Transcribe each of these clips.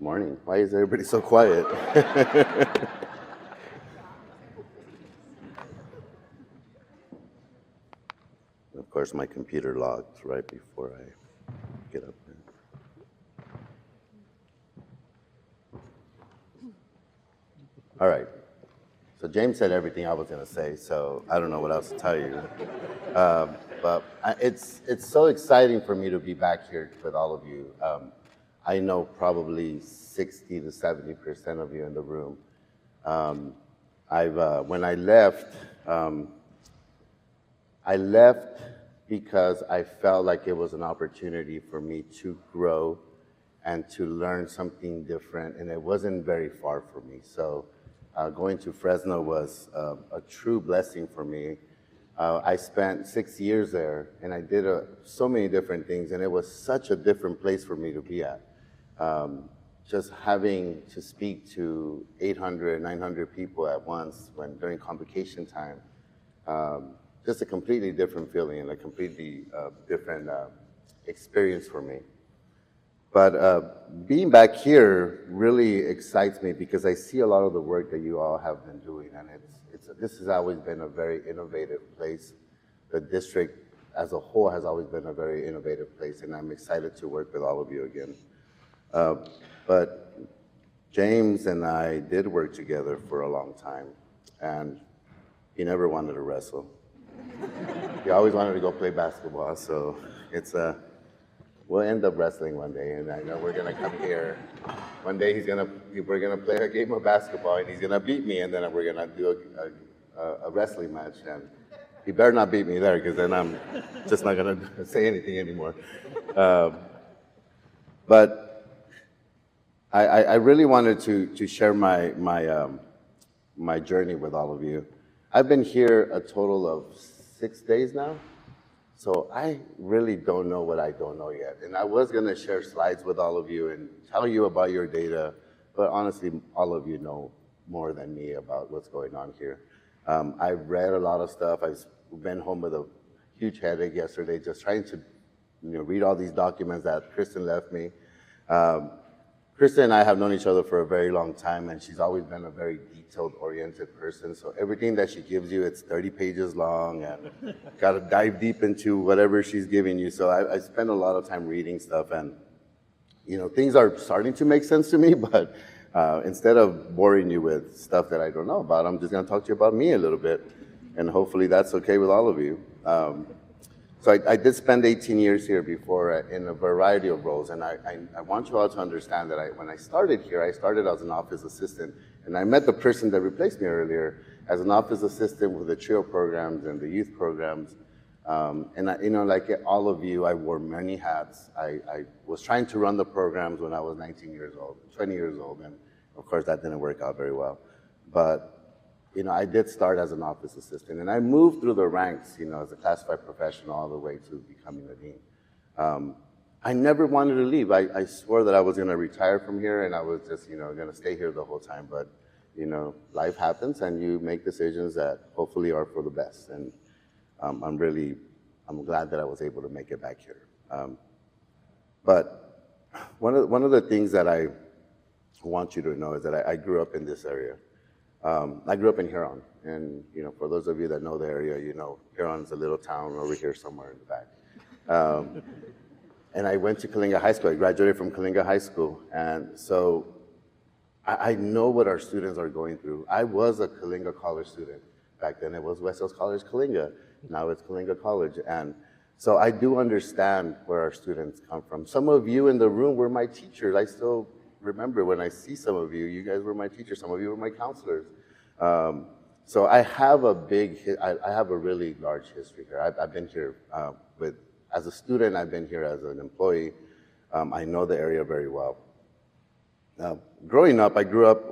Morning. Why is everybody so quiet? Of course, my computer logged right before I get up there. All right. So James said everything I was going to say, so I don't know what else to tell you. It's so exciting for me to be back here with all of you. I know probably 60 to 70% of you in the room. When I left because I felt like it was an opportunity for me to grow and to learn something different, and it wasn't very far from me. So going to Fresno was a true blessing for me. I spent 6 years there, and I did so many different things, and it was such a different place for me to be at. Just having to speak to 800, 900 people at once during convocation time, just a completely different feeling and a completely different experience for me. But being back here really excites me because I see a lot of the work that you all have been doing, and this has always been a very innovative place. The district as a whole has always been a very innovative place, and I'm excited to work with all of you again. But James and I did work together for a long time, and he never wanted to wrestle. He always wanted to go play basketball, so we'll end up wrestling one day, and I know we're gonna come here. One day we're gonna play a game of basketball, and he's gonna beat me, and then we're gonna do a wrestling match, and he better not beat me there, because then I'm just not gonna say anything anymore. But I really wanted to share my journey with all of you. I've been here a total of 6 days now, so I really don't know what I don't know yet. And I was gonna share slides with all of you and tell you about your data, but honestly, all of you know more than me about what's going on here. I've read a lot of stuff. I've been home with a huge headache yesterday, just trying to read all these documents that Kristen left me. Kristen and I have known each other for a very long time, and she's always been a very detailed-oriented person. So everything that she gives you, it's 30 pages long, and got to dive deep into whatever she's giving you. So I spend a lot of time reading stuff, and things are starting to make sense to me. But instead of boring you with stuff that I don't know about, I'm just going to talk to you about me a little bit, and hopefully that's okay with all of you. So I did spend 18 years here before in a variety of roles, and I want you all to understand that when I started here, I started as an office assistant, and I met the person that replaced me earlier as an office assistant with the TRIO programs and the youth programs. And like all of you, I wore many hats. I was trying to run the programs when I was 19 years old, 20 years old, and of course that didn't work out very well. But I did start as an office assistant, and I moved through the ranks, as a classified professional all the way to becoming a dean. I never wanted to leave. I swore that I was going to retire from here, and I was just, going to stay here the whole time. But, life happens, and you make decisions that hopefully are for the best. And I'm glad that I was able to make it back here. But one of the things that I want you to know is that I grew up in this area. I grew up in Huron, and for those of you that know the area, Huron's a little town over here somewhere in the back. And I went to Kalinga High School. I graduated from Kalinga High School, and so I know what our students are going through. I was a Kalinga College student back then. It was West Hills College Kalinga. Now it's Kalinga College, and so I do understand where our students come from. Some of you in the room were my teachers. I still remember when I see some of you, you guys were my teachers, some of you were my counselors. So I have a really large history here. I've been here as a student, I've been here as an employee. I know the area very well. Growing up, I grew up,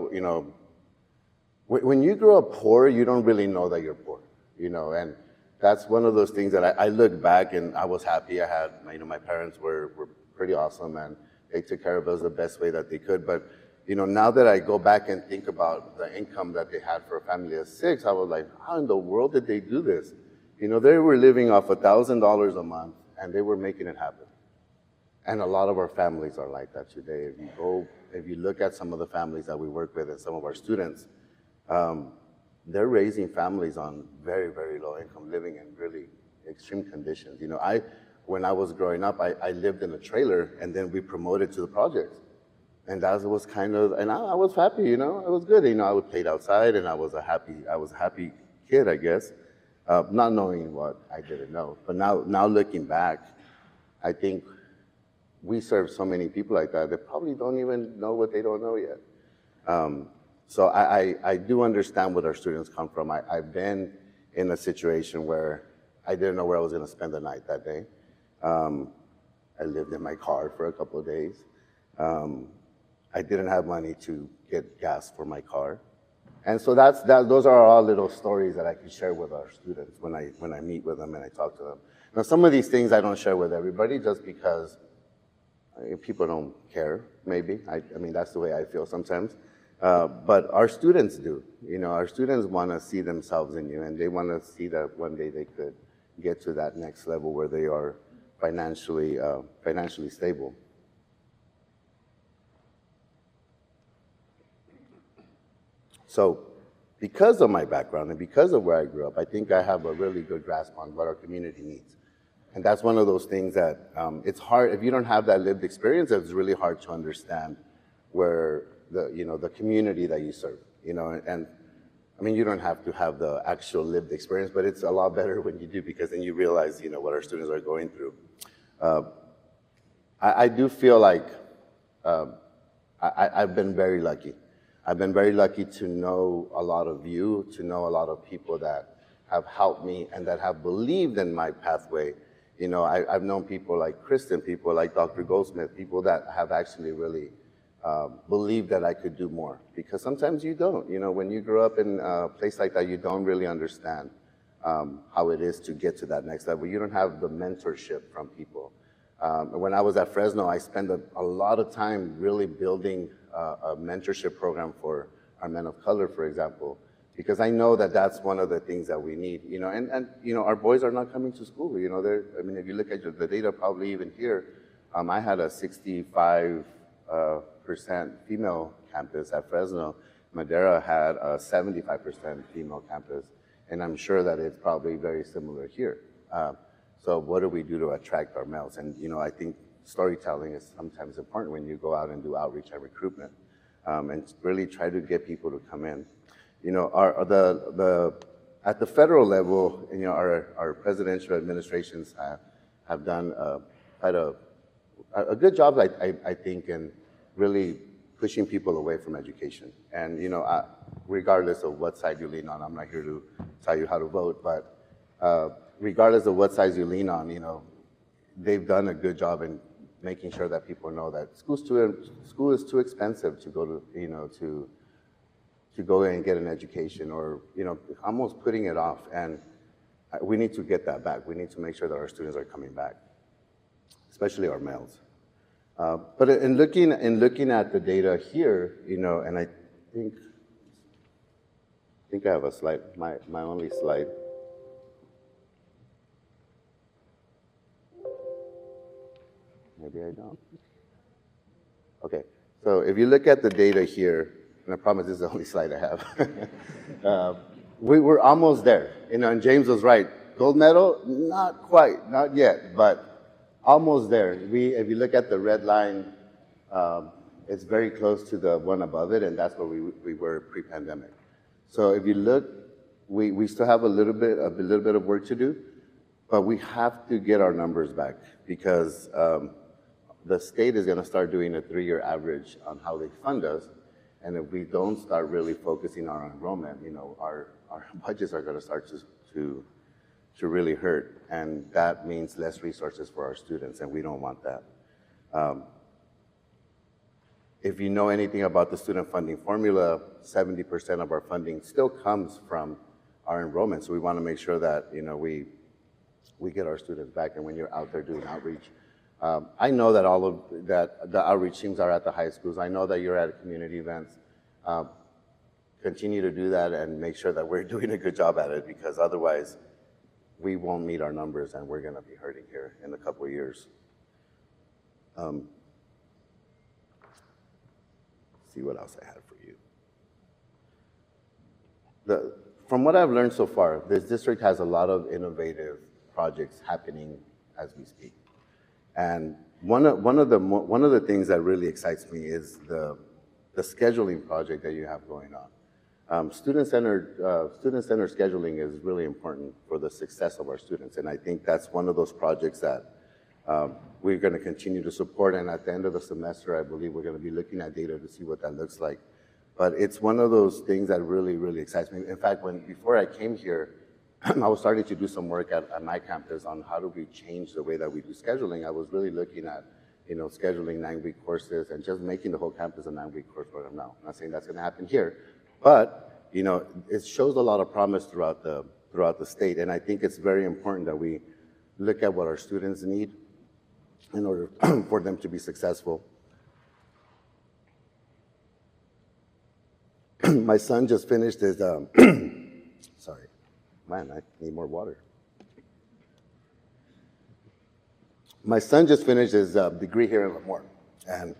when you grow up poor, you don't really know that you're poor, and that's one of those things that I look back and I was happy. I had, my parents were pretty awesome, and they took care of us the best way that they could. But, now that I go back and think about the income that they had for a family of 6, I was like, how in the world did they do this? They were living off $1,000 a month, and they were making it happen. And a lot of our families are like that today. If you look at some of the families that we work with and some of our students, they're raising families on very, very low income, living in really extreme conditions. When I was growing up, I lived in a trailer, and then we promoted to the projects. And that was kind of, and I was happy, it was good. I would play outside, and I was a happy kid, I guess, not knowing what I didn't know. But now looking back, I think we serve so many people like that probably don't even know what they don't know yet. So I do understand where our students come from. I've been in a situation where I didn't know where I was going to spend the night that day. I lived in my car for a couple of days. I didn't have money to get gas for my car. And so those are all little stories that I can share with our students when I meet with them and I talk to them. Now, some of these things I don't share with everybody just because people don't care, maybe. I mean, that's the way I feel sometimes. But our students do. Our students want to see themselves in you, and they want to see that one day they could get to that next level where they are financially stable. So because of my background and because of where I grew up, I think I have a really good grasp on what our community needs. And that's one of those things that it's hard, if you don't have that lived experience, it's really hard to understand where the community that you serve, and I mean, you don't have to have the actual lived experience, but it's a lot better when you do, because then you realize, what our students are going through. I do feel like I've been very lucky. I've been very lucky to know a lot of you, to know a lot of people that have helped me and that have believed in my pathway. I've known people like Kristen, people like Dr. Goldsmith, people that have actually really believed that I could do more. Because sometimes you don't. When you grow up in a place like that, you don't really understand how it is to get to that next level. You don't have the mentorship from people. When I was at Fresno, I spent a lot of time really building a mentorship program for our men of color, for example, because I know that that's one of the things that we need. And our boys are not coming to school. If you look at the data, probably even here, I had a 65% female campus at Fresno. Madera had a 75% female campus, and I'm sure that it's probably very similar here. So what do we do to attract our males? And I think storytelling is sometimes important when you go out and do outreach and recruitment, and really try to get people to come in. At the federal level, our presidential administrations have done quite a good job, I think, in really pushing people away from education. And regardless of what side you lean on, I'm not here to tell you how to vote, but regardless of what side you lean on, they've done a good job in making sure that people know that school is too expensive to go to go and get an education, or almost putting it off. And we need to get that back. We need to make sure that our students are coming back, especially our males. But in looking at the data here, and I think I have a slide, my only slide. Maybe I don't. Okay, so if you look at the data here, and I promise this is the only slide I have, we're almost there. And James was right. Gold medal, not quite, not yet, but almost there. If you look at the red line, it's very close to the one above it, and that's where we were pre-pandemic. So if you look, we still have a little bit of work to do, but we have to get our numbers back, because the state is going to start doing a 3-year average on how they fund us, and if we don't start really focusing on our enrollment, our budgets are going to start to really hurt, and that means less resources for our students, and we don't want that. If you know anything about the student funding formula, 70% of our funding still comes from our enrollment, so we want to make sure that we get our students back. And when you're out there doing outreach, I know that the outreach teams are at the high schools. I know that you're at community events. Continue to do that and make sure that we're doing a good job at it, because otherwise we won't meet our numbers and we're going to be hurting here in a couple of years. Um, see what else I had for you. From what I've learned so far, this district has a lot of innovative projects happening as we speak. And one of the things that really excites me is the scheduling project that you have going on. Student-centered scheduling is really important for the success of our students, and I think that's one of those projects that we're going to continue to support, and at the end of the semester, I believe we're going to be looking at data to see what that looks like. But it's one of those things that really, really excites me. In fact, before I came here, I was starting to do some work at my campus on how do we change the way that we do scheduling. I was really looking at, scheduling 9-week courses and just making the whole campus a 9-week course program now. I'm not saying that's going to happen here, but it shows a lot of promise throughout the state, and I think it's very important that we look at what our students need in order for them to be successful. My son just finished his, sorry, man, I need more water. My son just finished his degree here in Lemoore, and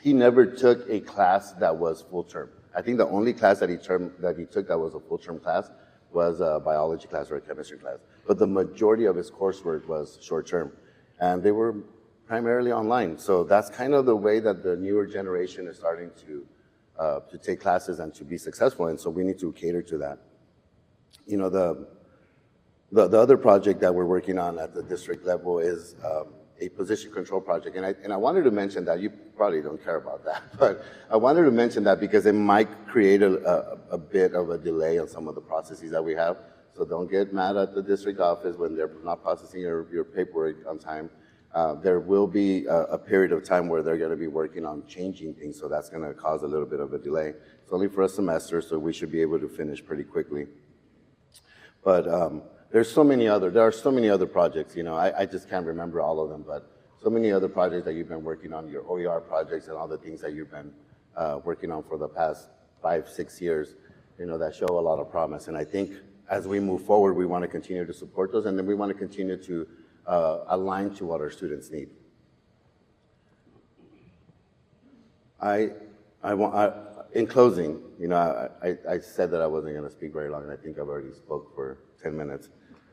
he never took a class that was full term. I think the only class that he took that was a full term class was a biology class or a chemistry class. But the majority of his coursework was short term, and they were primarily online. So that's kind of the way that the newer generation is starting to take classes and to be successful, and so we need to cater to that. The other project that we're working on at the district level is a position control project, and I wanted to mention that. You probably don't care about that, but I wanted to mention that because it might create a bit of a delay on some of the processes that we have. So don't get mad at the district office when they're not processing your paperwork on time. There will be a period of time where they're going to be working on changing things, so that's going to cause a little bit of a delay. It's only for a semester, so we should be able to finish pretty quickly. But there are so many other projects. I just can't remember all of them, but so many other projects that you've been working on, your OER projects and all the things that you've been working on for the past 5-6 years, that show a lot of promise. And I think as we move forward, we want to continue to support those, and then we want to continue to align to what our students need. In closing, I said that I wasn't going to speak very long, and I think I've already spoke for 10 minutes.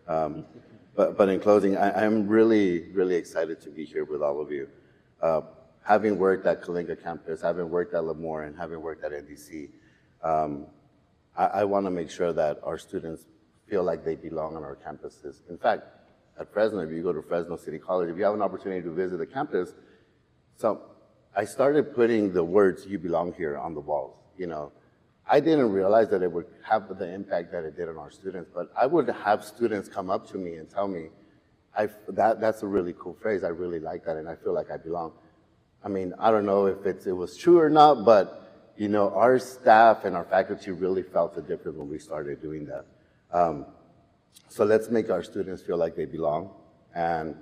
But in closing, I'm really, really excited to be here with all of you. Having worked at Kalinga campus, having worked at Lemoore, and having worked at NDC, I want to make sure that our students feel like they belong on our campuses. In fact, at Fresno, if you go to Fresno City College, if you have an opportunity to visit the campus, so I started putting the words "you belong here" on the walls. I didn't realize that it would have the impact that it did on our students, but I would have students come up to me and tell me, that's a really cool phrase, I really like that, and I feel like I belong. I mean, I don't know if it was true or not, but our staff and our faculty really felt the difference when we started doing that. So let's make our students feel like they belong, and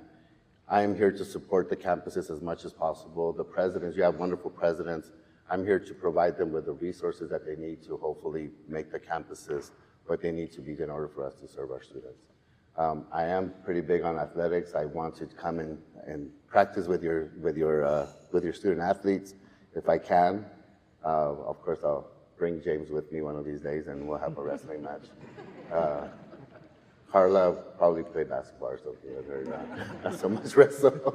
I am here to support the campuses as much as possible. The presidents, you have wonderful presidents. I'm here to provide them with the resources that they need to hopefully make the campuses what they need to be in order for us to serve our students. I am pretty big on athletics. I want to come in and practice with your student athletes if I can. Of course, I'll bring James with me one of these days, and we'll have a wrestling match. Carla probably played basketball or something with her, not so much wrestle.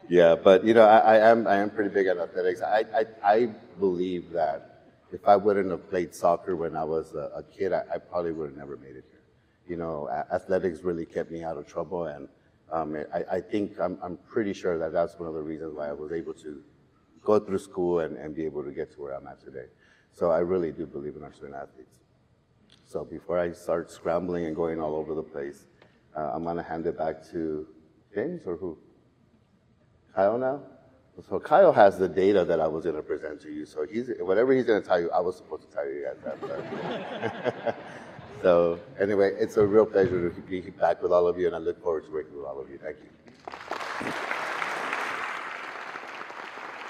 Yeah, but I am pretty big at athletics. I believe that if I wouldn't have played soccer when I was a kid, I probably would have never made it here. Athletics really kept me out of trouble, and I think I'm pretty sure that that's one of the reasons why I was able to go through school and be able to get to where I'm at today. So I really do believe in our student athletes. So before I start scrambling and going all over the place, I'm going to hand it back to James, or who? Kyle now? So Kyle has the data that I was going to present to you. So whatever he's going to tell you, I was supposed to tell you guys that. So anyway, it's a real pleasure to be back with all of you, and I look forward to working with all of you. Thank you.